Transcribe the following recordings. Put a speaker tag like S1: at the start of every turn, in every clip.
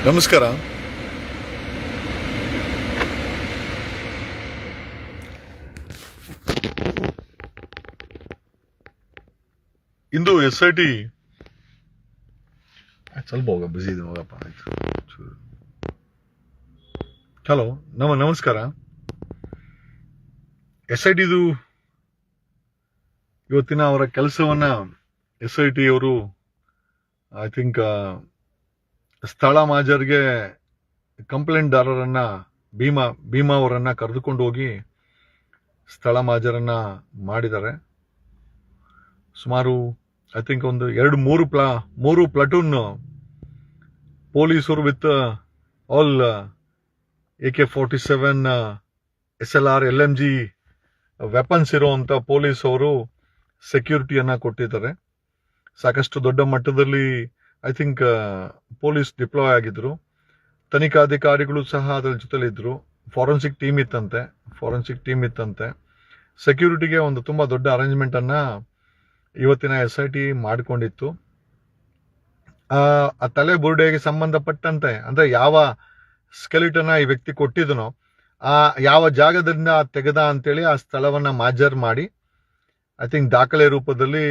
S1: ನಮಸ್ಕಾರ. ಇಂದು SIT ಸ್ವಲ್ಪ ಹೋಗ ಬಿಸಿ ಇದೆ ಹೋಗಪ್ಪ. ಆಯ್ತು. ಹಲೋ, ನಮಸ್ಕಾರ. SITದು ಇವತ್ತಿನ ಅವರ ಕೆಲಸವನ್ನ SIT ಅವರು ಐ ಥಿಂಕ್ ಸ್ಥಳ ಮಾಜರ್ಗೆ ಕಂಪ್ಲೇಂಟ್ದಾರರನ್ನ ಭೀಮಾ ಅವರನ್ನ ಕರೆದುಕೊಂಡು ಹೋಗಿ ಸ್ಥಳ ಮಾಜರನ್ನ ಮಾಡಿದ್ದಾರೆ. ಸುಮಾರು ಐ ಥಿಂಕ್ ಒಂದು 2-3 ಪ್ಲಾಟೂನ್ ಪೊಲೀಸರು with all AK-47 SLR LMG weapons ಇರುವಂತ ಪೊಲೀಸ್ ಅವರು ಸೆಕ್ಯೂರಿಟಿಯನ್ನ ಕೊಟ್ಟಿದ್ದಾರೆ. ಸಾಕಷ್ಟು ದೊಡ್ಡ ಮಟ್ಟದಲ್ಲಿ ಐ ಥಿಂಕ್ ಪೊಲೀಸ್ ಡಿಪ್ಲಾಯ್ ಆಗಿದ್ರು. ತನಿಖಾಧಿಕಾರಿಗಳು ಸಹ ಅದರ ಜೊತೆಲಿದ್ರು. ಫಾರೆನ್ಸಿಕ್ ಟೀಮ್ ಇತ್ತಂತೆ. ಸೆಕ್ಯೂರಿಟಿಗೆ ಒಂದು ತುಂಬಾ ದೊಡ್ಡ ಅರೇಂಜ್ಮೆಂಟ್ ಅನ್ನ ಇವತ್ತಿನ SIT ಮಾಡಿಕೊಂಡಿತ್ತು. ಆ ತಲೆ ಬುರುಡೆಗೆ ಸಂಬಂಧಪಟ್ಟಂತೆ ಅಂದ್ರೆ ಯಾವ ಸ್ಕೆಲಿಟನ್ ಈ ವ್ಯಕ್ತಿ ಕೊಟ್ಟಿದನೋ ಆ ಯಾವ ಜಾಗದಿಂದ ತೆಗೆದ ಅಂತೇಳಿ ಆ ಸ್ಥಳವನ್ನ ಮಾಜರ್ ಮಾಡಿ ಐ ಥಿಂಕ್ ದಾಖಲೆ ರೂಪದಲ್ಲಿ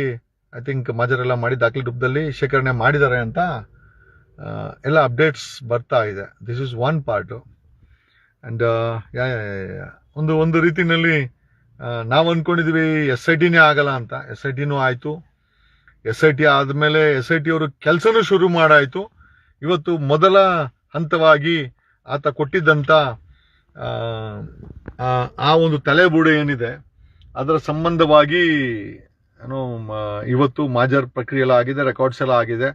S1: ಮಾಜರ್ ಎಲ್ಲ ಮಾಡಿ ದಾಖಲೆ ರೂಪದಲ್ಲಿ ಶೇಖರಣೆ ಮಾಡಿದ್ದಾರೆ ಅಂತ ಎಲ್ಲ ಅಪ್ಡೇಟ್ಸ್ ಬರ್ತಾ ಇದೆ. This is one part. And ಒಂದು ರೀತಿನಲ್ಲಿ ನಾವು ಅನ್ಕೊಂಡಿದ್ವಿ SITನೇ ಆಗಲ್ಲ ಅಂತ. SITನೂ ಆಯ್ತು. SIT ಆದ್ಮೇಲೆ SIT ಅವರು ಕೆಲಸನೂ ಶುರು ಮಾಡಾಯ್ತು. ಇವತ್ತು ಮೊದಲ ಹಂತವಾಗಿ ಆತ ಕೊಟ್ಟಿದ್ದಂತ ಆ ಒಂದು ತಲೆಬುಡೆ ಏನಿದೆ ಅದರ ಸಂಬಂಧವಾಗಿ ಇವತ್ತು ಮಾಜರ್ ಪ್ರಕ್ರಿಯೆ ಎಲ್ಲ ಆಗಿದೆ, ರೆಕಾರ್ಡ್ಸ್ ಎಲ್ಲ ಆಗಿದೆ.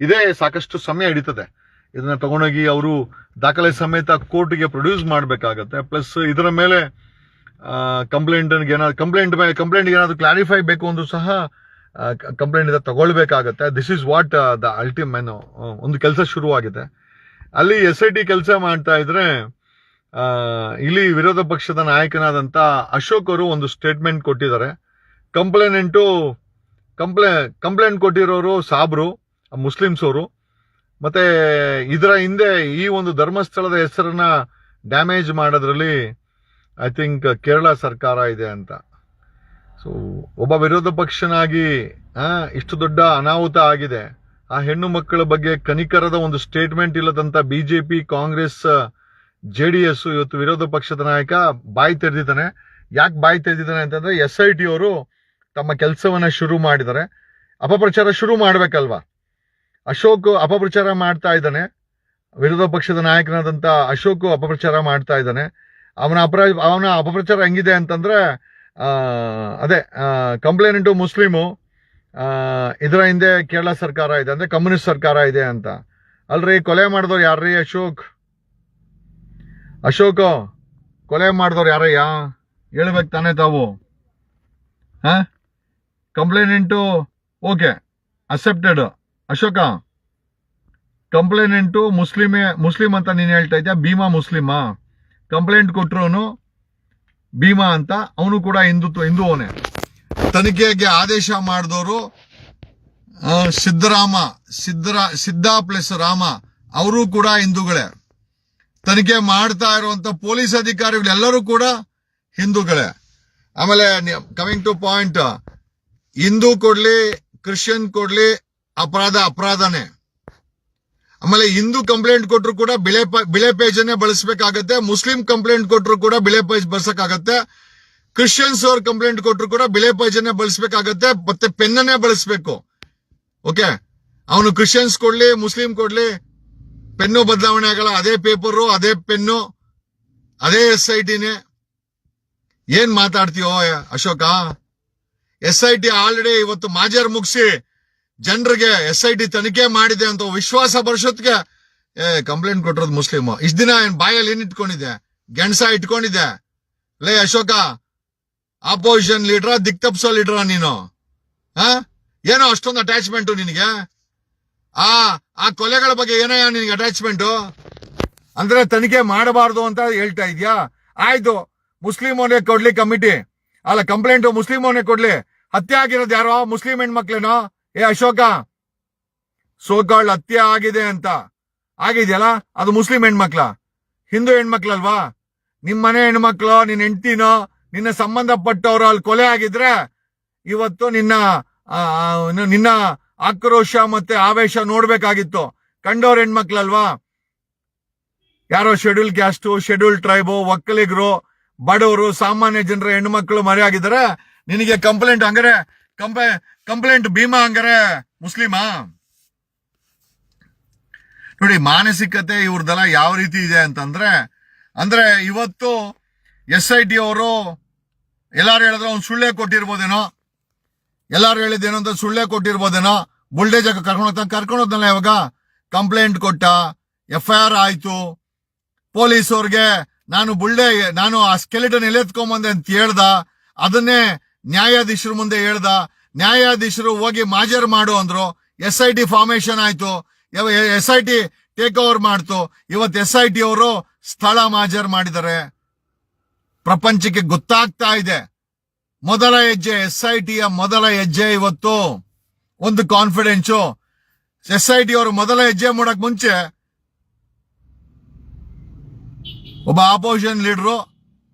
S1: ಇದೇ ಸಾಕಷ್ಟು ಸಮಯ ಹಿಡಿತದೆ. ಇದನ್ನ ತಗೊಂಡೋಗಿ ಅವರು ದಾಖಲೆ ಸಮೇತ ಕೋರ್ಟ್ಗೆ ಪ್ರೊಡ್ಯೂಸ್ ಮಾಡಬೇಕಾಗತ್ತೆ. ಪ್ಲಸ್ ಇದರ ಮೇಲೆ ಕಂಪ್ಲೇಂಟ್ ಏನಾದ್ರು ಕ್ಲಾರಿಫೈ ಬೇಕು ಅಂದ್ರೂ ಸಹ ಕಂಪ್ಲೇಂಟ್ ತಗೊಳ್ಬೇಕಾಗತ್ತೆ. This is what the ultimate ಒಂದು ಕೆಲಸ ಶುರುವಾಗಿದೆ. ಅಲ್ಲಿ SIT ಕೆಲಸ ಮಾಡ್ತಾ ಇದ್ರೆ ಇಲ್ಲಿ ವಿರೋಧ ಪಕ್ಷದ ನಾಯಕನಾದಂತ ಅಶೋಕ್ ಅವರು ಒಂದು ಸ್ಟೇಟ್ಮೆಂಟ್ ಕೊಟ್ಟಿದ್ದಾರೆ. ಕಂಪ್ಲೇಂಟ್ ಕೊಟ್ಟಿರೋರು ಸಾಬ್ರು, ಮುಸ್ಲಿಮ್ಸ್ ಅವರು. ಮತ್ತೆ ಇದರ ಹಿಂದೆ ಈ ಒಂದು ಧರ್ಮಸ್ಥಳದ ಹೆಸರನ್ನ ಡ್ಯಾಮೇಜ್ ಮಾಡೋದ್ರಲ್ಲಿ ಐ ಥಿಂಕ್ ಕೇರಳ ಸರ್ಕಾರ ಇದೆ ಅಂತ. ಸೊ ಒಬ್ಬ ವಿರೋಧ ಪಕ್ಷನಾಗಿ ಇಷ್ಟು ದೊಡ್ಡ ಅನಾಹುತ ಆಗಿದೆ. ಆ ಹೆಣ್ಣು ಮಕ್ಕಳ ಬಗ್ಗೆ ಕನಿಕರದ ಒಂದು ಸ್ಟೇಟ್ಮೆಂಟ್ ಇಲ್ಲದಂತ BJP, ಕಾಂಗ್ರೆಸ್, JDS ಇವತ್ತು ವಿರೋಧ ಪಕ್ಷದ ನಾಯಕ ಬಾಯಿ ತೆರೆದಿದ್ದಾನೆ. ಯಾಕೆ ಬಾಯಿ ತೆರೆದಿದ್ದಾನೆ ಅಂತಂದ್ರೆ SIT ಅವರು ತಮ್ಮ ಕೆಲಸವನ್ನ ಶುರು ಮಾಡಿದ್ದಾರೆ. ಅಪಪ್ರಚಾರ ಶುರು ಮಾಡ್ಬೇಕಲ್ವಾ. ಅಶೋಕ್ ಅಪಪ್ರಚಾರ ಮಾಡ್ತಾ ಇದ್ದಾನೆ. ವಿರೋಧ ಪಕ್ಷದ ನಾಯಕನಾದಂತ ಅಶೋಕ್ ಅಪಪ್ರಚಾರ ಮಾಡ್ತಾ ಇದ್ದಾನೆ. ಅವನ ಅಪಪ್ರಚಾರ ಹೆಂಗಿದೆ ಅಂತಂದ್ರೆ ಅದೇ ಕಂಪ್ಲೇಂಟು ಮುಸ್ಲಿಮು, ಇದರ ಹಿಂದೆ ಕೇರಳ ಸರ್ಕಾರ ಇದೆ ಅಂದ್ರೆ ಕಮ್ಯುನಿಸ್ಟ್ ಸರ್ಕಾರ ಇದೆ ಅಂತ. ಅಲ್ರಿ, ಕೊಲೆ ಮಾಡಿದವ್ರು ಯಾರ್ರೀ? ಅಶೋಕ್ ಕೊಲೆ ಮಾಡಿದವ್ರು ಯಾರಯ್ಯ? ಹೇಳ್ಬೇಕು ತಾನೇ ತಾವು. Complaint okay accepted. Ashoka complaint Muslim ಅಂತ ನೀನ್ ಹೇಳ್ತಾ ಇದ್ಯಾ? ಭೀಮಾ ಮುಸ್ಲಿಮಾ? ಕಂಪ್ಲೇಂಟ್ ಕೊಟ್ರು ಭೀಮಾ ಅಂತ, ಅವನು ಕೂಡ ಹಿಂದೂವನೇ. ತನಿಖೆಗೆ ಆದೇಶ ಮಾಡಿದವರು ಸಿದ್ದ ಪ್ಲಸ್ ರಾಮ, ಅವರು ಕೂಡ ಹಿಂದೂಗಳೇ. ತನಿಖೆ ಮಾಡ್ತಾ ಇರುವಂತ ಪೊಲೀಸ್ ಅಧಿಕಾರಿಗಳು ಎಲ್ಲರೂ ಕೂಡ ಹಿಂದೂಗಳೇ. ಆಮೇಲೆ ಕಮಿಂಗ್ ಟು ಪಾಯಿಂಟ್, ಹಿಂದೂ ಕೊಡ್ಲಿ ಕ್ರಿಶ್ಚಿಯನ್ ಕೊಡ್ಲಿ ಅಪರಾಧನೇ. ಆಮೇಲೆ ಹಿಂದೂ ಕಂಪ್ಲೇಂಟ್ ಕೊಟ್ರು ಕೂಡ ಬಿಳೆ ಪೇಜನ್ನೇ ಬಳಸಬೇಕಾಗತ್ತೆ. ಮುಸ್ಲಿಂ ಕಂಪ್ಲೇಂಟ್ ಕೊಟ್ರು ಕೂಡ ಬಿಳೆ ಪೇಜ್ ಬಳಸಕ್ಕಾಗತ್ತೆ. ಕ್ರಿಶ್ಚಿಯನ್ಸ್ ಅವ್ರ ಕಂಪ್ಲೇಂಟ್ ಕೊಟ್ರು ಕೂಡ ಬಿಳೆ ಪೇಜನ್ನೇ ಬಳಸಬೇಕಾಗತ್ತೆ. ಮತ್ತೆ ಪೆನ್ನನ್ನೇ ಬಳಸಬೇಕು. ಓಕೆ, ಅವನು ಕ್ರಿಶ್ಚಿಯನ್ಸ್ ಕೊಡ್ಲಿ ಮುಸ್ಲಿಂ ಕೊಡ್ಲಿ ಪೆನ್ನು ಬದಲಾವಣೆ ಆಗಲ್ಲ. ಅದೇ ಪೇಪರು, ಅದೇ ಪೆನ್ನು, ಅದೇ SITನೇ. ಏನ್ ಮಾತಾಡ್ತೀಯೋ ಅಶೋಕ? SIT ಆಲ್ರೆಡಿ ಇವತ್ತು ಮಾಜರ್ ಮುಗಿಸಿ ಜನರಿಗೆ SIT ತನಿಖೆ ಮಾಡಿದೆ ಅಂತ ವಿಶ್ವಾಸ ಬರ್ಸೋದ್ಗೆ ಕಂಪ್ಲೇಂಟ್ ಕೊಟ್ಟಿರೋದು ಮುಸ್ಲಿಮ್. ಇಷ್ಟ ದಿನ ಏನ್ ಬಾಯಲ್ಲಿ ಏನ್ ಇಟ್ಕೊಂಡಿದ್ದೆ? ಗೆಣಸ ಇಟ್ಕೊಂಡಿದ್ದೆ? ಲೇ ಅಶೋಕ, ಆಪೋಸಿಷನ್ ಲೀಡ್ರ, ದಿಕ್ತಪ್ಸೋ ಲೀಡ್ರ ನೀನು? ಏನೋ ಅಷ್ಟೊಂದು ಅಟ್ಯಾಚ್ಮೆಂಟು ನಿನಗೆ? ಆ ಕೊಲೆಗಳ ಬಗ್ಗೆ ಏನಯ್ಯ ನಿನಗೆ ಅಟ್ಯಾಚ್ಮೆಂಟು? ಅಂದ್ರೆ ತನಿಖೆ ಮಾಡಬಾರ್ದು ಅಂತ ಹೇಳ್ತಾ ಇದ್ಯಾ? ಆಯ್ತು, ಮುಸ್ಲಿಂ ಅವನೇ ಕೊಡ್ಲಿ ಕಮಿಟಿ, ಅಲ್ಲ ಕಂಪ್ಲೇಂಟ್ ಮುಸ್ಲಿಂ ಅವನೇ ಕೊಡ್ಲಿ. ಹತ್ಯೆ ಆಗಿರೋದು ಯಾರೋ ಮುಸ್ಲಿಂ ಹೆಣ್ಮಕ್ಳೇನೋ? ಅಶೋಕ, ಸೋಕಾಳ್ ಹತ್ಯೆ ಆಗಿದೆ ಅಂತ ಆಗಿದೆಯಲ್ಲ, ಅದು ಮುಸ್ಲಿಂ ಹೆಣ್ಮಕ್ಳ, ಹಿಂದೂ ಹೆಣ್ಮಕ್ಳಲ್ವಾ? ನಿಮ್ ಮನೆ ಹೆಣ್ಮಕ್ಳು, ನಿನ್ನ ಹೆಂಡತಿನೋ ನಿನ್ನ ಸಂಬಂಧಪಟ್ಟವರು ಅಲ್ಲಿ ಕೊಲೆ ಆಗಿದ್ರೆ ಇವತ್ತು ನಿನ್ನ ಆಕ್ರೋಶ ಮತ್ತೆ ಆವೇಶ ನೋಡ್ಬೇಕಾಗಿತ್ತು. ಕಂಡವ್ರ ಹೆಣ್ಮಕ್ಳಲ್ವಾ? ಯಾರೋ ಶೆಡ್ಯೂಲ್ ಕ್ಯಾಸ್ಟು, ಶೆಡ್ಯೂಲ್ ಟ್ರೈಬು, ಒಕ್ಕಲಿಗರು, ಬಡವರು, ಸಾಮಾನ್ಯ ಜನರ ಹೆಣ್ಮಕ್ಳು ಮರೆ ಆಗಿದ್ದಾರೆ. ನಿನಗೆ ಕಂಪ್ಲೇಂಟ್ ಹಂಗಾರೆ ಕಂಪ್ಲೇಂಟ್ ಭೀಮಾ ಹಂಗಾರೆ ಮುಸ್ಲಿಮಾ? ನೋಡಿ, ಮಾನಸಿಕತೆ ಇವ್ರದೆಲ್ಲ ಯಾವ ರೀತಿ ಇದೆ ಅಂದ್ರೆ ಇವತ್ತು SIT ಅವರು ಎಲ್ಲಾರು ಹೇಳಿದ್ರೆ ಅವ್ನು ಸುಳ್ಳೇ ಕೊಟ್ಟಿರ್ಬೋದೇನೋ, ಎಲ್ಲಾರು ಹೇಳಿದ್ದೇನೋ ಅಂತ ಸುಳ್ಳೇ ಕೊಟ್ಟಿರ್ಬೋದೇನೋ. ಬುಲ್ಡೇಜ್ ಕರ್ಕೊಂಡೋದ್ನಲ್ಲ ಇವಾಗ, ಕಂಪ್ಲೇಂಟ್ ಕೊಟ್ಟ, FIR ಆಯ್ತು. ಪೊಲೀಸವ್ರಿಗೆ ನಾನು ಆ ಸ್ಕೆಲಿಟನ್ ಎಳೆತ್ಕೊಂಬಂದೆ ಅಂತ ಹೇಳ್ದ. ಅದನ್ನೇ ನ್ಯಾಯಾಧೀಶರ ಮುಂದೆ ಹೇಳ್ದ. ನ್ಯಾಯಾಧೀಶರು ಹೋಗಿ ಮಾಜರ್ ಮಾಡು ಅಂದ್ರು. SIT ಫಾರ್ಮೇಶನ್ ಆಯ್ತು. SIT ಟೇಕ್ ಓವರ್ ಮಾಡ್ತು. ಇವತ್ತು SIT ಅವರು ಸ್ಥಳ ಮಾಜರ್ ಮಾಡಿದ್ದಾರೆ. ಪ್ರಪಂಚಕ್ಕೆ ಗೊತ್ತಾಗ್ತಾ ಇದೆ. ಮೊದಲ ಹೆಜ್ಜೆ SITಯ ಮೊದಲ ಹೆಜ್ಜೆ ಇವತ್ತು ಒಂದು ಕಾನ್ಫಿಡೆನ್ಸು. SIT ಅವರು ಮೊದಲ ಹೆಜ್ಜೆ ಮಾಡಕ್ ಮುಂಚೆ ಒಬ್ಬ ಆಪೋಸಿಷನ್ ಲೀಡರು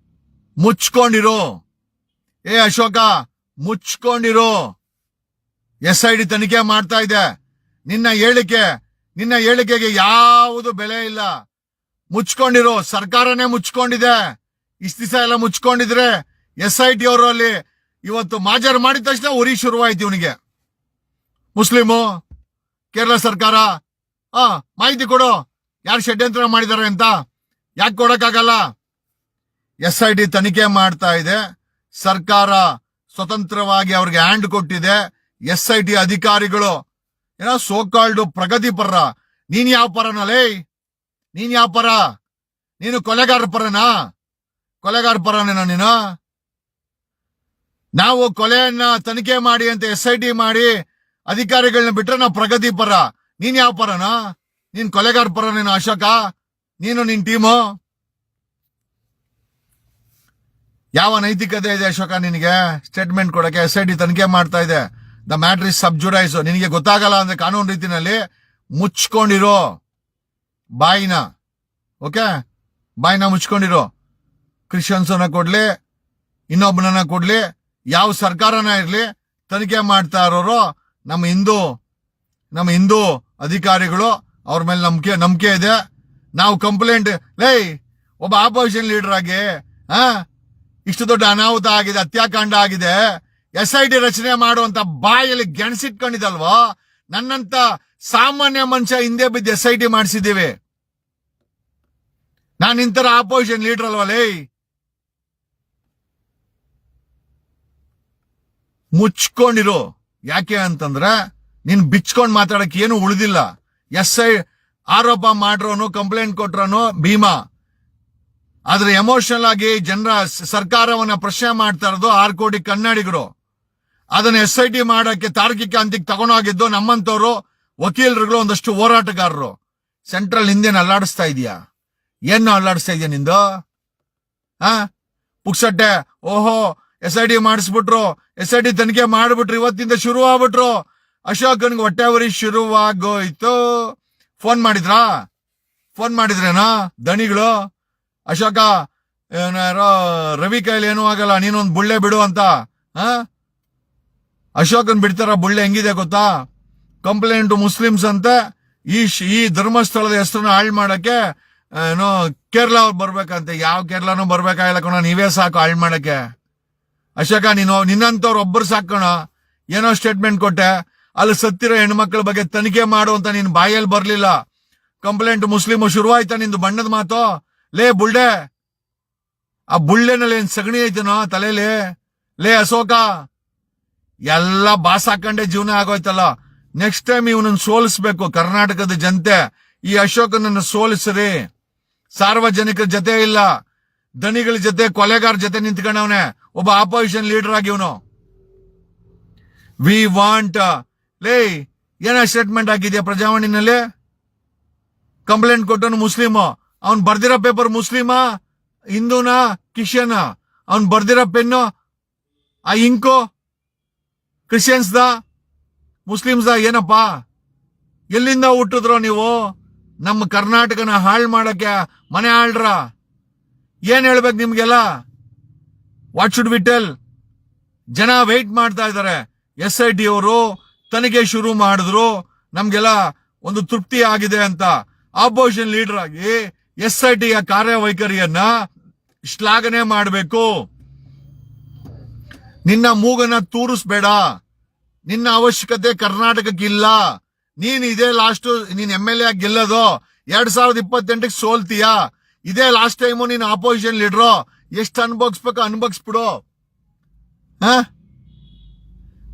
S1: ಮುಚ್ಕೊಂಡಿರೋ, ಅಶೋಕ ಮುಚ್ಕೊಂಡಿರೋ, SIT ತನಿಖೆ ಮಾಡ್ತಾ ಇದೆ. ನಿನ್ನ ಹೇಳಿಕೆಗೆ ಯಾವುದು ಬೆಲೆ ಇಲ್ಲ. ಮುಚ್ಕೊಂಡಿರೋ, ಸರ್ಕಾರನೇ ಮುಚ್ಕೊಂಡಿದೆ. ಇಷ್ಟ ದಿವಸ ಎಲ್ಲ ಮುಚ್ಕೊಂಡಿದ್ರೆ SIT ಅವರು ಅಲ್ಲಿ ಇವತ್ತು ಮಾಜರ್ ಮಾಡಿದ ತಕ್ಷಣ ಉರಿ ಶುರುವಾಯ್ತು ಇವನಿಗೆ. ಮುಸ್ಲಿಮು ಕೇರಳ ಸರ್ಕಾರ ಮಾಹಿತಿ ಕೊಡು, ಯಾರು ಷಡ್ಯಂತ್ರ ಮಾಡಿದ್ದಾರೆ ಅಂತ. ಯಾಕೆ ಕೊಡಕ್ಕಾಗಲ್ಲ? SIT ತನಿಖೆ ಮಾಡ್ತಾ ಇದೆ. ಸರ್ಕಾರ ಸ್ವತಂತ್ರವಾಗಿ ಅವ್ರಿಗೆ ಹ್ಯಾಂಡ್ ಕೊಟ್ಟಿದೆ. SIT ಅಧಿಕಾರಿಗಳು ಏನೋ ಸೋಕಾಲ್ಡ್ ಪ್ರಗತಿಪರ. ನೀನ್ ಯಾವ ಪರನಲೇ? ನೀನ್ ಯಾವ ಪರ? ನೀನು ಕೊಲೆಗಾರ ಪರನಾ? ಕೊಲೆಗಾರ ಪರನೇನೋ ನೀನು? ನಾವು ಕೊಲೆಯನ್ನ ತನಿಖೆ ಮಾಡಿ ಅಂತ SIT ಮಾಡಿ ಅಧಿಕಾರಿಗಳನ್ನ ಬಿಟ್ರೆ ನಾವು ಪ್ರಗತಿ ಪರ. ನೀನ್ ಯಾವ ಪರನಾ? ನೀನ್ ಕೊಲೆಗಾರ ಪರನೇನೋ ಅಶೋಕ? ನೀನು ನಿನ್ ಟೀಮು? ಯಾವ ನೈತಿಕತೆ ಇದೆ ಅಶೋಕ ನಿನಗೆ ಸ್ಟೇಟ್ಮೆಂಟ್ ಕೊಡಕ್ಕೆ? SIT ತನಿಖೆ ಮಾಡ್ತಾ ಇದೆ. ದ ಮ್ಯಾಟರ್ ಇಸ್ ಸಬ್ ಜುಡೈಸ್. ನಿನಗೆ ಗೊತ್ತಾಗಲ್ಲ ಅಂದ್ರೆ ಕಾನೂನು ರೀತಿನಲ್ಲಿ ಮುಚ್ಕೊಂಡಿರೋ ಬಾಯಿನ. ಓಕೆ, ಬಾಯಿನ ಮುಚ್ಕೊಂಡಿರೋ. ಕ್ರಿಶ್ಚಿಯನ್ಸನ್ನ ಕೊಡ್ಲಿ, ಇನ್ನೊಬ್ಬನನ್ನ ಕೊಡ್ಲಿ, ಯಾವ ಸರ್ಕಾರನ ಇರ್ಲಿ, ತನಿಖೆ ಮಾಡ್ತಾ ಇರೋರು ನಮ್ಮ ಹಿಂದೂ ಅಧಿಕಾರಿಗಳು. ಅವ್ರ ಮೇಲೆ ನಂಬಿಕೆ ಇದೆ. ನಾವು ಕಂಪ್ಲೇಂಟ್ ಒಬ್ಬ ಆಪೋಸಿಷನ್ ಲೀಡರ್ ಆಗಿ ಇಷ್ಟು ದೊಡ್ಡ ಅನಾಹುತ ಆಗಿದೆ, ಹತ್ಯಾಕಾಂಡ ಆಗಿದೆ, SIT ರಚನೆ ಮಾಡುವಂತ ಬಾಯಲ್ಲಿ ಗೆಣಸಿಟ್ಕೊಂಡಿದಲ್ವೋ. ನನ್ನಂತ ಸಾಮಾನ್ಯ ಮನುಷ್ಯ ಹಿಂದೆ ಬಿದ್ದು SIT ಮಾಡಿಸಿದ್ದೀವಿ. ನಾನು ಇಂತರ ಆಪೋಸಿಷನ್ ಲೀಡರ್ ಅಲ್ವಲ್ಲೇ. ಮುಚ್ಕೊಂಡಿರೋ. ಯಾಕೆ ಅಂತಂದ್ರೆ ನೀನ್ ಬಿಚ್ಕೊಂಡ್ ಮಾತಾಡಕ್ ಏನು ಉಳಿದಿಲ್ಲ. ಆರೋಪ ಮಾಡ್ರೋನು, ಕಂಪ್ಲೇಂಟ್ ಕೊಟ್ರೋನು ಭೀಮಾ. ಆದ್ರೆ ಎಮೋಷನಲ್ ಆಗಿ ಜನರ ಸರ್ಕಾರವನ್ನ ಪ್ರಶ್ನೆ ಮಾಡ್ತಾ ಇರೋದು 6 ಕೋಟಿ ಕನ್ನಡಿಗರು. ಅದನ್ನ SIT ಮಾಡಕ್ಕೆ ತಾರ್ಕಿಕ ಹಂತಕ್ಕೆ ತಗೊಂಡೋಗಿದ್ದು ನಮ್ಮಂತವ್ರು, ವಕೀಲರುಗಳು, ಒಂದಷ್ಟು ಹೋರಾಟಗಾರರು. ಸೆಂಟ್ರಲ್ ಹಿಂದೇನು ಅಲ್ಲಾಡಿಸ್ತಾ ಇದೀಯಾ? ಏನು ಅಲ್ಲಾಡಿಸ್ತಾ ಇದೆಯಾ ನಿಂದು? ಪುಕ್ಸಟ್ಟೆ ಓಹೋ SIT ಮಾಡಿಸ್ಬಿಟ್ರು, SIT ತನಿಖೆ ಮಾಡ್ಬಿಟ್ರು, ಇವತ್ತಿಂದ ಶುರು ಆಗ್ಬಿಟ್ರು. ಅಶೋಕನ್ಗೆ ಹೊಟ್ಟೆ ಉರಿ ಶುರುವಾಗೋಯ್ತು. ಫೋನ್ ಮಾಡಿದ್ರೇನಾ ದಣಿಗಳು? ಅಶೋಕ ರವಿ ಕೈಲಿ ಏನೂ ಆಗಲ್ಲ, ನೀನೊಂದು ಬುಳ್ಳೆ ಬಿಡು ಅಂತ. ಅಶೋಕನ್ ಬಿಡ್ತಾರ? ಬುಳ್ಳೆ ಹೆಂಗಿದೆ ಗೊತ್ತಾ? ಕಂಪ್ಲೇಂಟ್ ಮುಸ್ಲಿಮ್ಸ್ ಅಂತ ಈ ಧರ್ಮಸ್ಥಳದ ಹೆಸರನ್ನ ಹಾಳು ಮಾಡಕ್ಕೆ ಏನೋ ಕೇರಳ ಅವ್ರು ಬರ್ಬೇಕಂತೆ. ಯಾವ ಕೇರಳನೂ ಬರ್ಬೇಕಾಗಿಲ್ಲ ಕಣ, ನೀವೇ ಸಾಕು ಹಾಳು ಮಾಡಕ್ಕೆ. ಅಶೋಕ ನಿನ್ನಂತವ್ರು ಒಬ್ಬರು ಸಾಕೋಣ. ಏನೋ ಸ್ಟೇಟ್ಮೆಂಟ್ ಕೊಟ್ಟೆ, ಅಲ್ಲಿ ಸತ್ತಿರೋ ಹೆಣ್ಮಕ್ಳ ಬಗ್ಗೆ ತನಿಖೆ ಮಾಡು ಅಂತ ನಿನ್ ಬಾಯಲ್ಲಿ ಬರ್ಲಿಲ್ಲ. ಕಂಪ್ಲೇಂಟ್ ಮುಸ್ಲಿಮ್ ಶುರುವಾಯ್ತಾ ನಿಂದು ಬಣ್ಣದ ಮಾತು? ಲೇ ಬುಳ್ಳೆ, ಆ ಬುಳ್ಳೆನಲ್ಲಿ ಏನ್ ಸಗಣಿ ಐತನೋ ತಲೆಯಲ್ಲಿ? ಲೇ ಅಶೋಕ, ಎಲ್ಲ ಬಾಸ್ ಹಾಕೊಂಡೆ ಜೀವನ ಆಗೋಯ್ತಲ್ಲ. ನೆಕ್ಸ್ಟ್ ಟೈಮ್ ಇವನನ್ನು ಸೋಲಿಸ್ಬೇಕು ಕರ್ನಾಟಕದ ಜನತೆ. ಈ ಅಶೋಕನನ್ನು ಸೋಲಿಸ್ರಿ. ಸಾರ್ವಜನಿಕರ ಜೊತೆ ಇಲ್ಲ, ದಣಿಗಳ ಜೊತೆ, ಕೊಲೆಗಾರ ಜೊತೆ ನಿಂತ್ಕೊಂಡವನೆ ಒಬ್ಬ ಆಪೋಸಿಷನ್ ಲೀಡರ್ ಆಗಿ ಇವನು. ವಿ ವಾಂಟ್ ಲೇ ಏನ ಸ್ಟೇಟ್ಮೆಂಟ್ ಹಾಕಿದ್ಯಾ ಪ್ರಜಾವಾಣಿನಲ್ಲಿ? ಕಂಪ್ಲೇಂಟ್ ಕೊಟ್ಟನು ಮುಸ್ಲಿಮು. ಅವ್ನ್ ಬರ್ದಿರೋ ಪೇಪರ್ ಮುಸ್ಲಿಮಾ, ಹಿಂದೂನಾ, ಕ್ರಿಶ್ಚಿಯನ್? ಅವ್ನ್ ಬರ್ದಿರೋ ಪೆನ್ನು, ಆ ink Christians the, Muslims the? ಏನಪ್ಪಾ, ಎಲ್ಲಿಂದ ಹುಟ್ಟಿದ್ರೋ ನೀವು? ನಮ್ಮ ಕರ್ನಾಟಕನ ಹಾಳು ಮಾಡಕ್ಕೆ ಮನೆ ಆಳ್ರ. ಏನ್ ಹೇಳ್ಬೇಕು ನಿಮ್ಗೆಲ್ಲ? What should we tell? ಜನ ವೆಯ್ಟ್ ಮಾಡ್ತಾ ಇದ್ದಾರೆ. SIT ಅವರು ತನಿಖೆ ಶುರು ಮಾಡಿದ್ರು, ನಮ್ಗೆಲ್ಲ ಒಂದು ತೃಪ್ತಿ ಆಗಿದೆ ಅಂತ. ಆಪೋಸಿಷನ್ ಲೀಡರ್ ಆಗಿ SIT ಕಾರ್ಯವೈಖರಿಯನ್ನ ಶ್ಲಾಘನೆ ಮಾಡಬೇಕು. ನಿನ್ನ ಮೂಗನ್ನ ತೂರಿಸ್ಬೇಡ. ನಿನ್ನ ಅವಶ್ಯಕತೆ ಕರ್ನಾಟಕಕ್ಕಿಲ್ಲ. ನೀನ್ ಇದೇ ಲಾಸ್ಟ್ ನೀನ್ MLA ಆಗಿ ಗೆಲ್ಲೋದು. 2028ಕ್ಕೆ ಸೋಲ್ತೀಯ. ಇದೇ ಲಾಸ್ಟ್ ಟೈಮು ನೀನ್ ಆಪೋಸಿಷನ್ ಲೀಡ್ರು. ಎಷ್ಟು ಅನ್ಭೋಗಿಸ್ಬೇಕು ಅನ್ಭೋಗಿಸ್ಬಿಡು.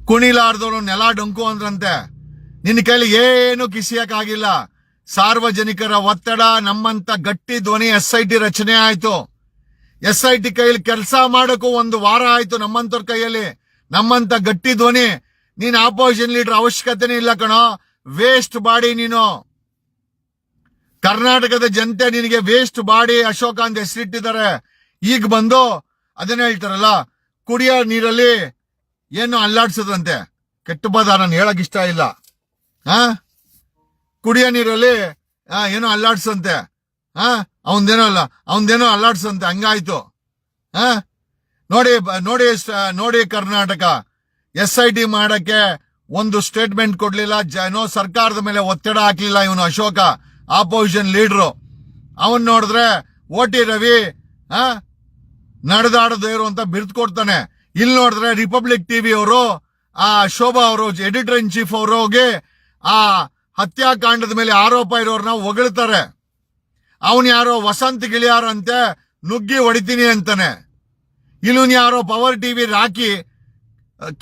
S1: ಕುಣಿಲಾರ್ದವ್ರು ನೆಲ ಡೊಂಕು ಅಂದ್ರಂತೆ. ನಿನ್ನ ಕೈಲಿ ಏನು ಕಿಸಿಯಕ್ಕಾಗಿಲ್ಲ. ಸಾರ್ವಜನಿಕರ ಒತ್ತಡ, ನಮ್ಮಂತ ಗಟ್ಟಿ ಧ್ವನಿ SIT ರಚನೆ ಆಯ್ತು. SIT ಕೈಯಲ್ಲಿ ಕೆಲಸ ಮಾಡೋಕ್ಕೂ 1 ವಾರ ಆಯ್ತು ನಮ್ಮಂತವ್ರ ಕೈಯಲ್ಲಿ. ನಮ್ಮಂತ ಗಟ್ಟಿ ಧ್ವನಿ. ನೀನ್ ಆಪೋಸಿಷನ್ ಲೀಡರ್ ಅವಶ್ಯಕತೆನೇ ಇಲ್ಲ ಕಣೋ. ವೇಸ್ಟ್ ಬಾಡಿ ನೀನು. ಕರ್ನಾಟಕದ ಜನತೆ ನಿನಗೆ ವೇಸ್ಟ್ ಬಾಡಿ ಅಶೋಕ ಅಂತ ಹೆಸರಿಟ್ಟಿದ್ದಾರೆ. ಈಗ ಬಂದು ಅದನ್ನ ಹೇಳ್ತಾರಲ್ಲ, ಕುಡಿಯೋ ನೀರಲ್ಲಿ ಏನು ಅಲ್ಲಾಡ್ಸದಂತೆ. ಕೆಟ್ಟ ಪದ ನಾನು ಹೇಳಕ್ ಇಷ್ಟ ಇಲ್ಲ. ಕುಡಿಯೋ ನೀರಲ್ಲಿ ಏನೋ ಅಲ್ಲಾಡ್ಸಂತೆ. ಅವನದೇನೋ ಅಲ್ಲಾಡ್ಸಂತೆ. ಹಂಗಾಯ್ತು. ನೋಡಿ ನೋಡಿ ನೋಡಿ ಕರ್ನಾಟಕ SIT ಮಾಡಕ್ಕೆ ಒಂದು ಸ್ಟೇಟ್ಮೆಂಟ್ ಕೊಡ್ಲಿಲ್ಲ. ಸರ್ಕಾರದ ಮೇಲೆ ಒತ್ತಡ ಹಾಕ್ಲಿಲ್ಲ ಇವನು ಅಶೋಕ, ಆಪೋಸಿಷನ್ ಲೀಡ್ರು. ಅವನ್ ನೋಡಿದ್ರೆ OT ರವಿ ನಡೆದಾಡದೇ ಇರು ಅಂತ ಬಿರ್ದು ಕೊಡ್ತಾನೆ. ಇಲ್ಲಿ ನೋಡಿದ್ರೆ ರಿಪಬ್ಲಿಕ್ ಟಿವಿ ಅವರು, ಆ ಶೋಭಾ ಅವರು, ಎಡಿಟರ್ ಇನ್ ಚೀಫ್ ಅವರು ಹೋಗಿ ಆ ಹತ್ಯಾಕಾಂಡದ ಮೇಲೆ ಆರೋಪ ಇರೋರ್ನ ಹೊಗಳ್ತಾರೆ. ಅವನ್ ಯಾರೋ ವಸಂತ್ ಗಿಳಿಯಾರ ಅಂತೆ, ನುಗ್ಗಿ ಹೊಡಿತೀನಿ ಅಂತಾನೆ. ಇಲ್ಲೂನ್ ಯಾರೋ ಪವರ್ ಟಿವಿ ರಾಕಿ,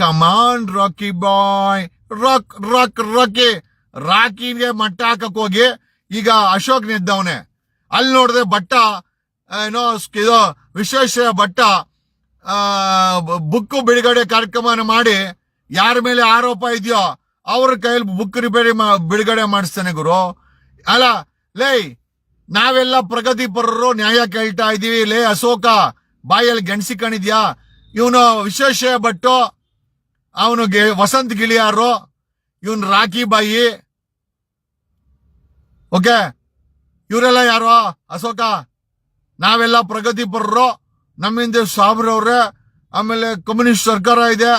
S1: ಕಮಾನ್ ರಾಕಿ ಬಾಯ್, ರಾಕಿಗೆ ಮಟ್ಟ ಹಾಕಕ್ ಹೋಗಿ ಈಗ ಅಶೋಕ್ ನಿದ್ದವನೆ. ಅಲ್ಲಿ ನೋಡಿದ್ರೆ ಭಟ್ಟ ಏನೋ ಇದು ವಿಶ್ವೇಶ್ವರ ಭಟ್ಟ ಬುಕ್ ಬಿಡುಗಡೆ ಕಾರ್ಯಕ್ರಮ ಮಾಡಿ ಯಾರ ಮೇಲೆ ಆರೋಪ ಇದೆಯೋ ಅವ್ರ ಕೈಯಲ್ಲಿ ಬುಕ್ ಬಿಡುಗಡೆ ಮಾಡಿಸ್ತಾನೆ ಗುರು. ಅಲ್ಲ ಲೇ, ನಾವೆಲ್ಲ ಪ್ರಗತಿಪರರು ನ್ಯಾಯ ಕೇಳ್ತಾ ಇದೀವಿ. ಲೇ ಅಶೋಕ, ಬಾಯಲ್ಲಿ ಗೆಣಸಿಕೊಂಡಿದ್ಯಾ? ಇವನು ವಿಶ್ವೇಶ್ವರ ಭಟ್ಟು, ಅವನಿಗೆ ವಸಂತ್ ಗಿಳಿಯಾರು, ಇವನ್ ರಾಕಿ ಬಾಯಿ. ಓಕೆ, ಇವರೆಲ್ಲ ಯಾರು? ಅಶೋಕ, ನಾವೆಲ್ಲ ಪ್ರಗತಿಪರರು, ನಮ್ಮಿಂದ ಸಾಬ್ರವ್ರೆ, ಆಮೇಲೆ ಕಮ್ಯುನಿಸ್ಟ್ ಸರ್ಕಾರ ಇದೆ.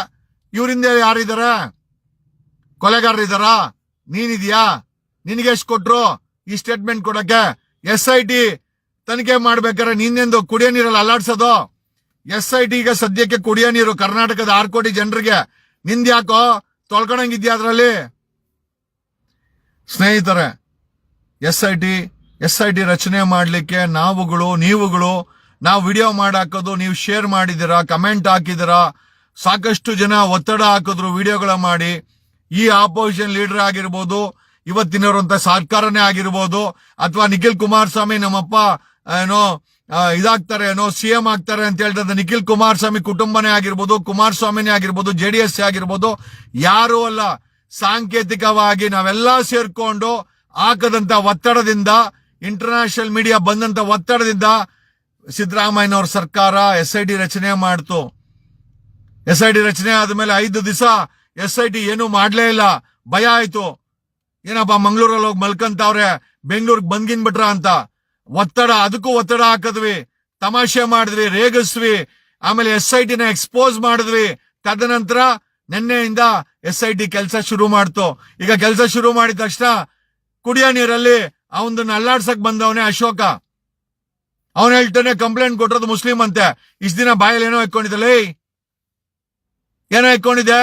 S1: ಇವರಿಂದ ಯಾರಿದ್ದಾರೆ? ಕೊಲೆಗಾರರಿದ್ದಾರ? ನೀನಿದ್ಯಾ? ನಿನಗೆ ಎಷ್ಟು ಕೊಟ್ರು ಈ ಸ್ಟೇಟ್ಮೆಂಟ್ ಕೊಡಕ್ಕೆ? SIT ತನಿಖೆ ಮಾಡ್ಬೇಕಾರೆ ನೀನೆಂದು ಕುಡಿಯೋ ನೀರಲ್ಲಿ ಅಲ್ಲಾಡ್ಸೋದು? SIT ಈಗ ಸದ್ಯಕ್ಕೆ ಕುಡಿಯೋ ನೀರು ಕರ್ನಾಟಕದ 6 ಕೋಟಿ ಜನರಿಗೆ. ನಿಂದ್ಯಾಕೋ ತೊಳ್ಕೊಂಡಂಗಿದ್ಯಾ ಅದ್ರಲ್ಲಿ? ಸ್ನೇಹಿತರೆ, SIT ರಚನೆ ಮಾಡ್ಲಿಕ್ಕೆ ನೀವುಗಳು ನಾವು ವಿಡಿಯೋ ಮಾಡಾಕೋದು, ನೀವು ಶೇರ್ ಮಾಡಿದಿರಾ, ಕಮೆಂಟ್ ಹಾಕಿದಿರಾ, ಸಾಕಷ್ಟು ಜನ ಒತ್ತಡ ಹಾಕಿದ್ರು ವಿಡಿಯೋಗಳ ಮಾಡಿ. ಈ ಆಪೋಸಿಷನ್ ಲೀಡರ್ ಆಗಿರ್ಬೋದು, ಇವತ್ತಿನವರಂತ ಸರ್ಕಾರನೇ ಆಗಿರ್ಬೋದು, ಅಥವಾ ನಿಖಿಲ್ ಕುಮಾರಸ್ವಾಮಿ ನಮ್ಮಪ್ಪ ಏನೋ ಇದಾಗ್ತಾರೆ, ಏನೋ CM ಆಗ್ತಾರೆ ಅಂತ ಹೇಳ್ತದ ನಿಖಿಲ್ ಕುಮಾರಸ್ವಾಮಿ ಕುಟುಂಬನೇ ಆಗಿರ್ಬೋದು, ಕುಮಾರಸ್ವಾಮಿನೇ ಆಗಿರ್ಬೋದು, JDS ಆಗಿರ್ಬೋದು, ಯಾರೂ ಅಲ್ಲ. ಸಾಂಕೇತಿಕವಾಗಿ ನಾವೆಲ್ಲ ಸೇರ್ಕೊಂಡು ಹಾಕದಂತ ಒತ್ತಡದಿಂದ, ಇಂಟರ್ನ್ಯಾಷನಲ್ ಮೀಡಿಯಾ ಬಂದಂತ ಒತ್ತಡದಿಂದ ಸಿದ್ದರಾಮಯ್ಯನವ್ರ ಸರ್ಕಾರ SIT ರಚನೆ ಮಾಡ್ತು. SIT ರಚನೆ ಆದ್ಮೇಲೆ 5 ದಿವಸ SIT ಏನು ಮಾಡ್ಲೇ ಇಲ್ಲ. ಭಯ ಆಯ್ತು, ಏನಪ್ಪ ಮಂಗಳೂರಲ್ಲಿ ಹೋಗಿ ಮಲ್ಕಂತವ್ರೆ, ಬೆಂಗಳೂರಿಗೆ ಬಂದ್ಗಿನ್ಬಿಟ್ರ ಅಂತ. ಅದಕ್ಕೂ ಒತ್ತಡ ಹಾಕಿದ್ವಿ, ತಮಾಷೆ ಮಾಡಿದ್ವಿ, ರೇಗಿಸ್ವಿ. ಆಮೇಲೆ SIT ನ ಎಕ್ಸ್ಪೋಸ್ ಮಾಡಿದ್ವಿ. ತದನಂತರ ನಿನ್ನೆಯಿಂದ SIT ಕೆಲಸ ಶುರು ಮಾಡ್ತು. ಈಗ ಕೆಲಸ ಶುರು ಮಾಡಿದ ತಕ್ಷಣ ಕುಡಿಯೋ ನೀರಲ್ಲಿ ಅವನನ್ನ ಅಲ್ಲಾಡ್ಸಕ್ ಬಂದವನೇ ಅಶೋಕ. ಅವನು ಹೇಳ್ತಾನೆ ಕಂಪ್ಲೇಂಟ್ ಕೊಟ್ಟಿರೋದು ಮುಸ್ಲಿಂ ಅಂತೆ. ಇಷ್ಟ ದಿನ ಬಾಯಲ್ಲಿ ಏನೋ ಇಟ್ಕೊಂಡಿದ್ದಲ್ಲ, ಏನೋ ಇಟ್ಕೊಂಡಿದ್ದೆ.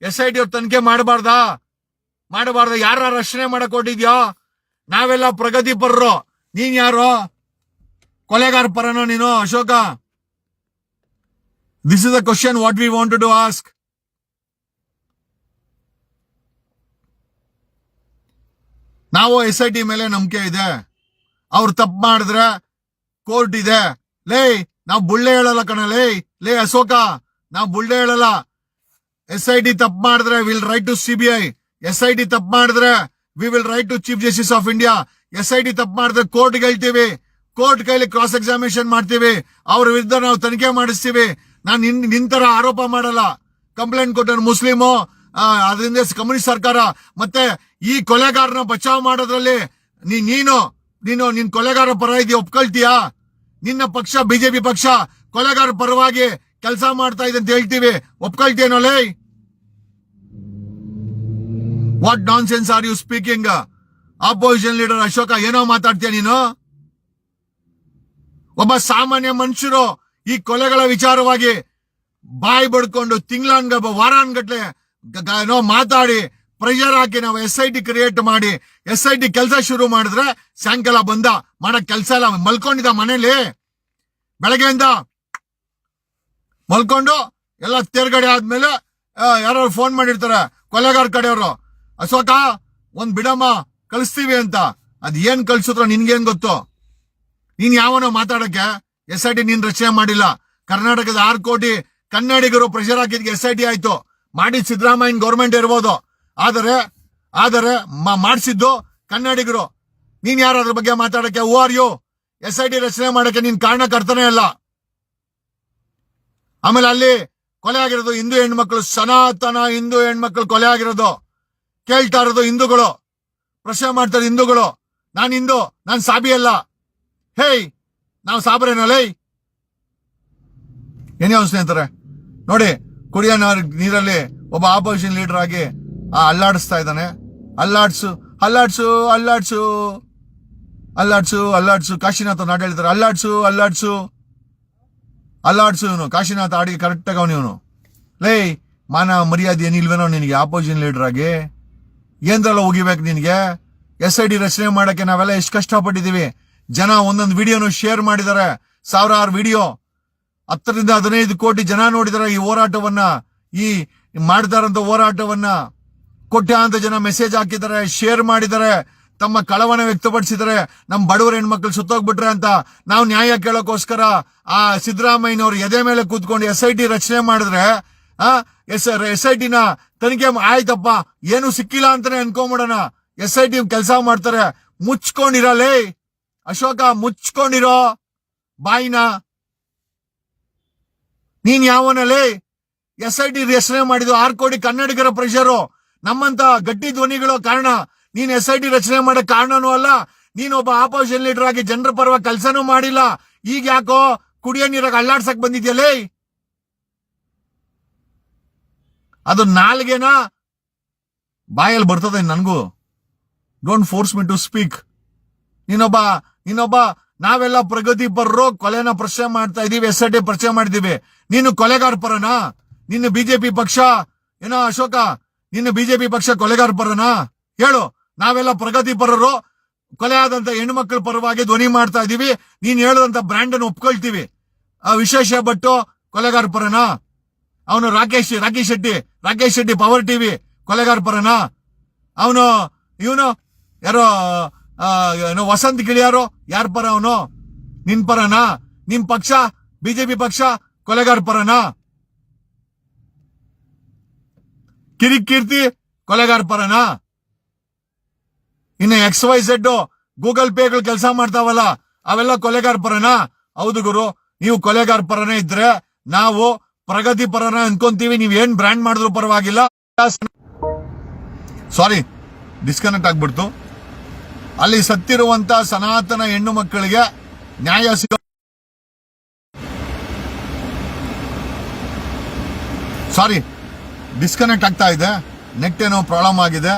S1: SIT ಅವ್ರ ತನಿಖೆ ಮಾಡಬಾರ್ದ? ಯಾರ ರಕ್ಷಣೆ ಮಾಡಕ್ ಕೊಟ್ಟಿದ್ಯೋ? ನಾವೆಲ್ಲ ಪ್ರಗತಿಪರರು, ನೀನ್ ಯಾರೋ ಕೊಲೆಗಾರ ಪರನೋ ನೀನು Ashoka? This is the question what we want to ask. ನಾವು SIT ಮೇಲೆ ನಂಬಿಕೆ ಇದೆ. ಅವ್ರು ತಪ್ಪು ಮಾಡಿದ್ರೆ ಕೋರ್ಟ್ ಇದೆ. ಲೇ, ನಾವು ಬುಳ್ಳೆ ಹೇಳಲ್ಲ ಕಣ. ಲೇ ಅಶೋಕ, ನಾವು ಬುಳ್ಳೆ ಹೇಳಲ್ಲ. SIT ತಪ್ಪು ಮಾಡಿದ್ರೆ will write to CBI. SIT ತಪ್ಪು ಮಾಡಿದ್ರೆ we will write to chief justice of India. SIT ತಪ್ಪು ಮಾಡಿದ್ರೆ ಕೋರ್ಟ್ಗೆ ಹೇಳ್ತೀವಿ. ಕೋರ್ಟ್ ಕೈಲಿ ಕ್ರಾಸ್ ಎಕ್ಸಾಮಿನೇಷನ್ ಮಾಡ್ತೀವಿ. ಅವ್ರ ವಿರುದ್ಧ ನಾವು ತನಿಖೆ ಮಾಡಿಸ್ತೀವಿ. ನಾನು ನಿಂತರ ಆರೋಪ ಮಾಡಲ್ಲ. ಕಂಪ್ಲೇಂಟ್ ಕೊಟ್ಟರು ಮುಸ್ಲಿಮು, ಅದರಿಂದ ಕಮ್ಯುನಿಸ್ಟ್ ಸರ್ಕಾರ. ಮತ್ತೆ ಈ ಕೊಲೆಗಾರನ ಬಚಾವ್ ಮಾಡೋದ್ರಲ್ಲಿ ನಿನ್ ಕೊಲೆಗಾರ ಪರ ಇದೆಯಾ, ಒಪ್ಕೊಳ್ತೀಯಾ? ನಿನ್ನ ಪಕ್ಷ ಬಿಜೆಪಿ ಪಕ್ಷ ಕೊಲೆಗಾರ ಪರವಾಗಿ ಕೆಲಸ ಮಾಡ್ತಾ ಇದೆ ಅಂತ ಹೇಳ್ತೀವಿ, ಒಪ್ಕೊಳ್ತೀಯನೋಲೇ? What nonsense are you speaking? Opposition leader Ashoka, ಏನೋ ಮಾತಾಡ್ತೀಯ ನೀನು? ಒಬ್ಬ ಸಾಮಾನ್ಯ ಮನುಷ್ಯರು ಈ ಕೊಲೆಗಳ ವಿಚಾರವಾಗಿ ಬಾಯಿ ಬಡ್ಕೊಂಡು ವಾರಾನ್ಗಟ್ಲೆ ಮಾತಾಡಿ ಪ್ರೆಷರ್ ಹಾಕಿ ನಾವು SIT ಕ್ರಿಯೇಟ್ ಮಾಡಿ SIT ಕೆಲಸ ಶುರು ಮಾಡಿದ್ರೆ ಸಾಯಂಕಾಲ ಬಂದ ಮಾಡಕ್ ಕೆಲಸ ಇಲ್ಲ, ಮಲ್ಕೊಂಡಿದ್ದ ಮನೇಲಿ. ಬೆಳಗ್ಗೆಯಿಂದ ಮಲ್ಕೊಂಡು ಎಲ್ಲ ತೇರ್ಗಡೆ ಆದ್ಮೇಲೆ ಯಾರು ಫೋನ್ ಮಾಡಿರ್ತಾರೆ ಕೊಲೆಗಾರ ಕಡೆಯವರು, ಅಶೋಕ ಒಂದ್ ಬಿಡಮ್ಮ ಕಳಿಸ್ತೀವಿ ಅಂತ. ಅದ್ ಏನ್ ಕಳ್ಸಿದ್ರು ನಿನ್ಗೇನ್ ಗೊತ್ತು? ನೀನ್ ಯಾವನೋ ಮಾತಾಡಕ್ಕೆ SIT ನೀನ್ ರಚನೆ ಮಾಡಿಲ್ಲ. ಕರ್ನಾಟಕದ 6 ಕೋಟಿ ಕನ್ನಡಿಗರು ಪ್ರೆಷರ್ ಹಾಕಿದ್ಗೆ SIT ಆಯ್ತು. ಮಾಡಿದ್ ಸಿದ್ದರಾಮಯ್ಯನ ಗೌರ್ಮೆಂಟ್ ಇರ್ಬೋದು, ಆದರೆ ಮಾಡಿಸಿದ್ದು ಕನ್ನಡಿಗರು. ನೀನ್ ಯಾರು ಅದ್ರ ಬಗ್ಗೆ ಮಾತಾಡಕ್ಕೆ? Who are you? SIT ರಚನೆ ಮಾಡಕ್ಕೆ ನೀನ್ ಕಾರಣಕರ್ತನೇ ಅಲ್ಲ. ಆಮೇಲೆ ಅಲ್ಲಿ ಕೊಲೆ ಆಗಿರೋದು ಹಿಂದೂ ಹೆಣ್ಮಕ್ಳು, ಸನಾತನ ಹಿಂದೂ ಹೆಣ್ಮಕ್ಳು ಕೊಲೆ ಆಗಿರೋದು. ಕೇಳ್ತಾ ಇರೋದು ಹಿಂದೂಗಳು, ಪ್ರಶ್ನೆ ಮಾಡ್ತಾರೆ ಹಿಂದೂಗಳು. ನಾನ್ ಹಿಂದೂ, ನಾನ್ ಸಾಬಿ ಅಲ್ಲ. ಹೇಯ್, ನಾವು ಸಾಬ್ರೇನಲ್ಲೇ? ಏನೇ ಸ್ನೇಹಿತರೆ ನೋಡಿ, ಕುಡಿಯೋ ನೀರಲ್ಲಿ ಒಬ್ಬ ಆಪೋಸಿಷನ್ ಲೀಡರ್ ಆಗಿ ಅಲ್ಲಾಡಿಸ್ತಾ ಇದ್ದಾನೆ. ಅಲ್ಲಾಡ್ಸು ಅಲ್ಲಾಡ್ಸು ಅಲ್ಲಾಡ್ಸು ಅಲ್ಲಾಡ್ಸು ಅಲ್ಲಾಡ್ಸು ಕಾಶಿನಾಥ್ ನಾಡು ಹೇಳ್ತಾರೆ, ಅಲ್ಲಾಡ್ಸು ಅಲ್ಲಾಡ್ಸು ಅಲ್ಲಾಡ್ಸು. ಇವನು ಕಾಶಿನಾಥ್ ಆಡಿ ಕರೆಕ್ಟ್ ಆಗ ಇವನು. ಲೇ, ಮಾನ ಮರ್ಯಾದೆ ಏನಿಲ್ವೇನೋ ನಿನಗೆ? ಆಪೋಸಿಷನ್ ಲೀಡರ್ ಆಗಿ ಏನ್ರಲ್ಲ ಹೋಗಿಬೇಕು ನಿನಗೆ? SIT ರಚನೆ ಮಾಡಕ್ಕೆ ನಾವೆಲ್ಲ ಎಷ್ಟು ಕಷ್ಟಪಟ್ಟಿದೀವಿ. ಜನ ಒಂದೊಂದು ವಿಡಿಯೋನು ಶೇರ್ ಮಾಡಿದ್ದಾರೆ, ಸಾವಿರಾರು ವಿಡಿಯೋ, 10 ರಿಂದ 15 ಕೋಟಿ ಜನ ನೋಡಿದಾರೆ ಈ ಹೋರಾಟವನ್ನ, ಈ ಮಾಡ್ತಾರಂತ ಹೋರಾಟವನ್ನ. ಕೋಟ್ಯಾಂತ ಜನ ಮೆಸೇಜ್ ಹಾಕಿದ್ದಾರೆ, ಶೇರ್ ಮಾಡಿದ್ದಾರೆ, ತಮ್ಮ ಕಳವಳ ವ್ಯಕ್ತಪಡಿಸಿದ್ದಾರೆ. ನಮ್ಮ ಬಡವರ ಹೆಣ್ಮಕ್ಳು ಸುತ್ತೋಗ್ಬಿಟ್ರೆ ಅಂತ ನಾವು ನ್ಯಾಯ ಕೇಳೋಕೋಸ್ಕರ ಆ ಸಿದ್ದರಾಮಯ್ಯನವ್ರು ಎದೆ ಮೇಲೆ ಕೂತ್ಕೊಂಡು SIT ರಚನೆ ಮಾಡಿದ್ರೆ SIT ನ ತನಿಖೆ ಆಯ್ತಪ್ಪ, ಏನು ಸಿಕ್ಕಿಲ್ಲ ಅಂತಾನೆ ಅನ್ಕೊಂಬಿಡೋಣ. SIT ಕೆಲಸ ಮಾಡ್ತಾರೆ. ಮುಚ್ಕೊಂಡಿರಲೇ ಅಶೋಕ, ಮುಚ್ಕೊಂಡಿರೋ ಬಾಯಿನ. ನೀನ್ ಯಾವನಲ್ಲೇ? SIT ರಚನೆ ಮಾಡಿದ್ದು 6 ಕೋಟಿ ಕನ್ನಡಿಗರ ಪ್ರೆಷರು, ನಮ್ಮಂತ ಗಟ್ಟಿ ಧ್ವನಿಗಳು ಕಾರಣ. ನೀನ್ SIT ರಚನೆ ಮಾಡಕ್ ಕಾರಣನೂ ಅಲ್ಲ. ನೀನೊಬ್ಬ ಆಪೋಸಿಷನ್ ಲೀಡರ್ ಆಗಿ ಜನರ ಪರವಾಗಿ ಕೆಲಸನೂ ಮಾಡಿಲ್ಲ. ಈಗ ಯಾಕೋ ಕುಡಿಯೋ ನೀರಾಗ ಅಲ್ಲಾಡ್ಸಕ್ ಬಂದಿದ್ಯಲ್ಲೇ? ಅದು ನಾಲ್ಗೆನಾ ಬಾಯಲ್ಲಿ ಬರ್ತದೆ ನನ್ಗೂ. Don't force me to speak. ನೀನೊಬ್ಬ ನಾವೆಲ್ಲ ಪ್ರಗತಿ ಪರರು ಕೊಲೆನ ಪ್ರಶ್ನೆ ಮಾಡ್ತಾ ಇದೀವಿ, SIT ಪ್ರಶ್ನೆ ಮಾಡಿದೀವಿ. ನೀನು ಕೊಲೆಗಾರ ಪರನಾ? ನಿನ್ನ ಬಿಜೆಪಿ ಪಕ್ಷ ಏನೋ ಅಶೋಕ, ನಿನ್ನ ಬಿಜೆಪಿ ಪಕ್ಷ ಕೊಲೆಗಾರ ಪರನಾ? ಹೇಳು. ನಾವೆಲ್ಲ ಪ್ರಗತಿ ಪರರು, ಕೊಲೆ ಆದಂತ ಹೆಣ್ಮಕ್ಳ ಪರವಾಗಿ ಧ್ವನಿ ಮಾಡ್ತಾ ಇದೀವಿ. ನೀನ್ ಹೇಳದಂತ ಬ್ರ್ಯಾಂಡ್ ಅನ್ನು ಒಪ್ಕೊಳ್ತೀವಿ. ವಿಶೇಷ ಭಟ್ಟು ಕೊಲೆಗಾರ ಪರನಾ? ಅವನು ರಾಕೇಶ್ ಶೆಟ್ಟಿ ಪವರ್ ಟಿವಿ ಕೊಲೆಗಾರ ಪರನಾ? ಅವನು ಇವನು ಯಾರೋ ವಸಂತ್ ಗಿಳಿಯಾರು ಯಾರ ಪರ? ಅವನು ನಿನ್ ಪರನಾ? ನಿಮ್ ಪಕ್ಷ ಬಿಜೆಪಿ ಪಕ್ಷ ಕೊಲೆಗಾರ ಪರನಾ? ಕಿರಿಕೀರ್ತಿ ಕೊಲೆಗಾರ ಪರನಾ? ಇನ್ನು XYZ ಗೂಗಲ್ ಪೇಗಳು ಕೆಲಸ ಮಾಡ್ತಾವಲ್ಲ, ಅವೆಲ್ಲ ಕೊಲೆಗಾರ ಪರನಾ? ಹೌದು ಗುರು, ನೀವು ಕೊಲೆಗಾರ ಪರನೇ ಇದ್ರೆ ನಾವು ಪ್ರಗತಿ ಪರನ ಅನ್ಕೊಂತೀವಿ. ನೀವೇನ್ ಬ್ರ್ಯಾಂಡ್ ಮಾಡಿದ್ರು ಪರವಾಗಿಲ್ಲ. ಸಾರಿ, ಡಿಸ್ಕನೆಕ್ಟ್ ಆಗ್ಬಿಡ್ತು. ಅಲ್ಲಿ ಸತ್ತಿರುವಂತ ಸನಾತನ ಹೆಣ್ಣು ಮಕ್ಕಳಿಗೆ ನ್ಯಾಯ ಸಿಗ ಸಾರಿ ಡಿಸ್ಕನೆಕ್ಟ್ ಆಗ್ತಾ ಇದೆ, ನೆಟ್ ಏನೋ ಪ್ರಾಬ್ಲಮ್ ಆಗಿದೆ,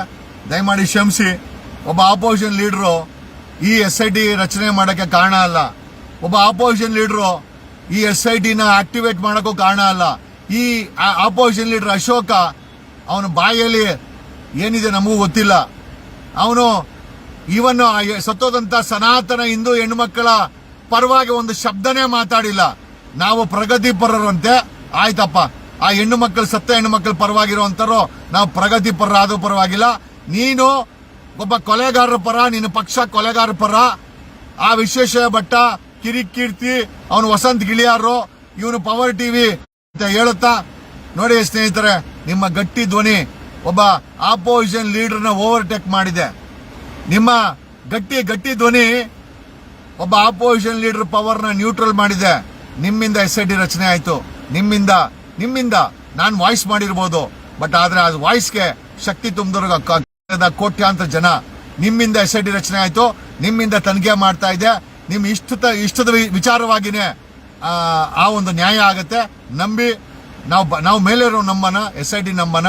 S1: ದಯಮಾಡಿ ಕ್ಷಮಿಸಿ. ಒಬ್ಬ ಆಪೋಸಿಷನ್ ಲೀಡರು ಈ SIT ರಚನೆ ಮಾಡಕ್ಕೆ ಕಾರಣ ಅಲ್ಲ. ಒಬ್ಬ ಆಪೋಸಿಷನ್ ಲೀಡರು ಈ SIT ನ ಆಕ್ಟಿವೇಟ್ ಮಾಡಕ್ಕೂ ಕಾರಣ ಅಲ್ಲ. ಈ ಆಪೋಸಿಷನ್ ಲೀಡರ್ ಅಶೋಕ, ಅವನ ಬಾಯಲ್ಲಿ ಏನಿದೆ ನಮಗೂ ಗೊತ್ತಿಲ್ಲ. ಅವನು ಇವನು ಸತ್ತೋದಂತ ಸನಾತನ ಹಿಂದೂ ಹೆಣ್ಮಕ್ಕಳ ಪರವಾಗಿ ಒಂದು ಶಬ್ದನೇ ಮಾತಾಡಿಲ್ಲ. ನಾವು ಪ್ರಗತಿ ಪರರಂತೆ, ಆಯ್ತಪ್ಪ, ಆ ಹೆಣ್ಣು ಮಕ್ಕಳು ಸತ್ತ ಹೆಣ್ಣು ಮಕ್ಕಳ ಪರವಾಗಿರುವಂತರು ನಾವು ಪ್ರಗತಿ ಪರ ಆದ್ರೂ ಪರವಾಗಿಲ್ಲ. ನೀನು ಒಬ್ಬ ಕೊಲೆಗಾರರ ಪರ, ನಿನ್ನ ಪಕ್ಷ ಕೊಲೆಗಾರ ಪರ. ಆ ವಿಶೇಷ ಭಟ್ಟ, ಕಿರಿಕೀರ್ತಿ, ಅವನು ವಸಂತ್ ಗಿಳಿಯಾರು, ಇವನು ಪವರ್ ಟಿವಿ ಅಂತ ಹೇಳುತ್ತಾ. ನೋಡಿ ಸ್ನೇಹಿತರೆ, ನಿಮ್ಮ ಗಟ್ಟಿ ಧ್ವನಿ ಒಬ್ಬ ಆಪೋಸಿಷನ್ ಲೀಡರ್ನ ಓವರ್ಟೇಕ್ ಮಾಡಿದೆ. ನಿಮ್ಮ ಗಟ್ಟಿ ಧ್ವನಿ ಒಬ್ಬ ಆಪೋಸಿಷನ್ ಲೀಡರ್ ಪವರ್ನ ನ್ಯೂಟ್ರಲ್ ಮಾಡಿದೆ. ನಿಮ್ಮಿಂದ SIT ರಚನೆ ಆಯ್ತು. ನಿಮ್ಮಿಂದ ನಾನು ವಾಯ್ಸ್ ಮಾಡಿರ್ಬೋದು, ಬಟ್ ಆದ್ರೆ ಆ ವಾಯ್ಸ್ಗೆ ಶಕ್ತಿ ತುಂಬಿದ ಕೋಟ್ಯಾಂತರ ಜನ ನಿಮ್ಮಿಂದ SIT ರಚನೆ ಆಯ್ತು, ನಿಮ್ಮಿಂದ ತನಿಖೆ ಮಾಡ್ತಾ ಇದೆ, ನಿಮ್ ಇಷ್ಟದ ವಿಚಾರವಾಗಿನೇ ಆ ಒಂದು ನ್ಯಾಯ ಆಗತ್ತೆ. ನಂಬಿ ನಾವು ಮೇಲೆ ಇರೋ ನಮ್ಮನ SIT ನಮ್ಮನ.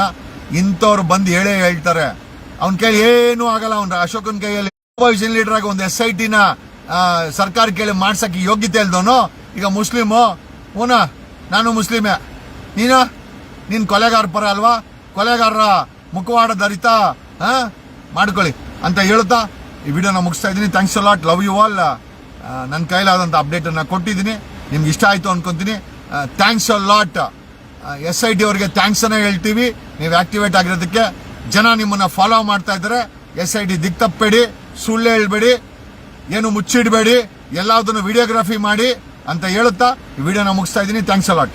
S1: ಇಂಥವ್ರು ಬಂದು ಹೇಳ್ತಾರೆ ಅವನ ಕೈ ಏನೂ ಆಗಲ್ಲ. ಅವ್ನ ಅಶೋಕನ್ ಕೈಯಲ್ಲಿ ಅಪೋಸಿಷನ್ ಲೀಡರ್ ಆಗಿ ಒಂದು SIT ನ ಸರ್ಕಾರ ಕೇಳಿ ಮಾಡ್ಸಕ್ಕೆ ಯೋಗ್ಯತೆ ಇಲ್ದವನು ಈಗ ಮುಸ್ಲಿಮು. ನಾನು ಮುಸ್ಲಿಮೇ, ನೀನ್ ಕೊಲೆಗಾರ ಪರ ಅಲ್ವಾ, ಕೊಲೆಗಾರರ ಮುಖವಾಡ ಧರಿತಾ ಮಾಡ್ಕೊಳ್ಳಿ ಅಂತ ಹೇಳ್ತಾ ಈ ವಿಡಿಯೋನ ಮುಗಿಸ್ತಾ ಇದ್ದೀನಿ. Thanks a lot, love you all. ನನ್ನ ಕೈಲಾದಂಥ ಅಪ್ಡೇಟ್ ಅನ್ನ ಕೊಟ್ಟಿದ್ದೀನಿ, ನಿಮ್ಗೆ ಇಷ್ಟ ಆಯ್ತು ಅನ್ಕೊಂತೀನಿ. Thanks a lot. SIT ಅವರಿಗೆ ಥ್ಯಾಂಕ್ಸ್ ಅನ್ನ ಹೇಳ್ತೀವಿ, ನೀವು ಆಕ್ಟಿವೇಟ್ ಆಗಿರೋದಕ್ಕೆ. ಜನ ನಿಮ್ಮನ್ನ ಫಾಲೋ ಮಾಡ್ತಾ ಇದ್ದಾರೆ. SIT ದಿಕ್ ತಪ್ಪಬೇಡಿ, ಸುಳ್ಳು ಹೇಳ್ಬೇಡಿ, ಏನು ಮುಚ್ಚಿಡಬೇಡಿ, ಎಲ್ಲದನ್ನು ವಿಡಿಯೋಗ್ರಫಿ ಮಾಡಿ ಅಂತ ಹೇಳುತ್ತಾ ಈ ವಿಡಿಯೋನ ಮುಗಿಸ್ತಾ ಇದ್ದೀನಿ. Thanks a lot.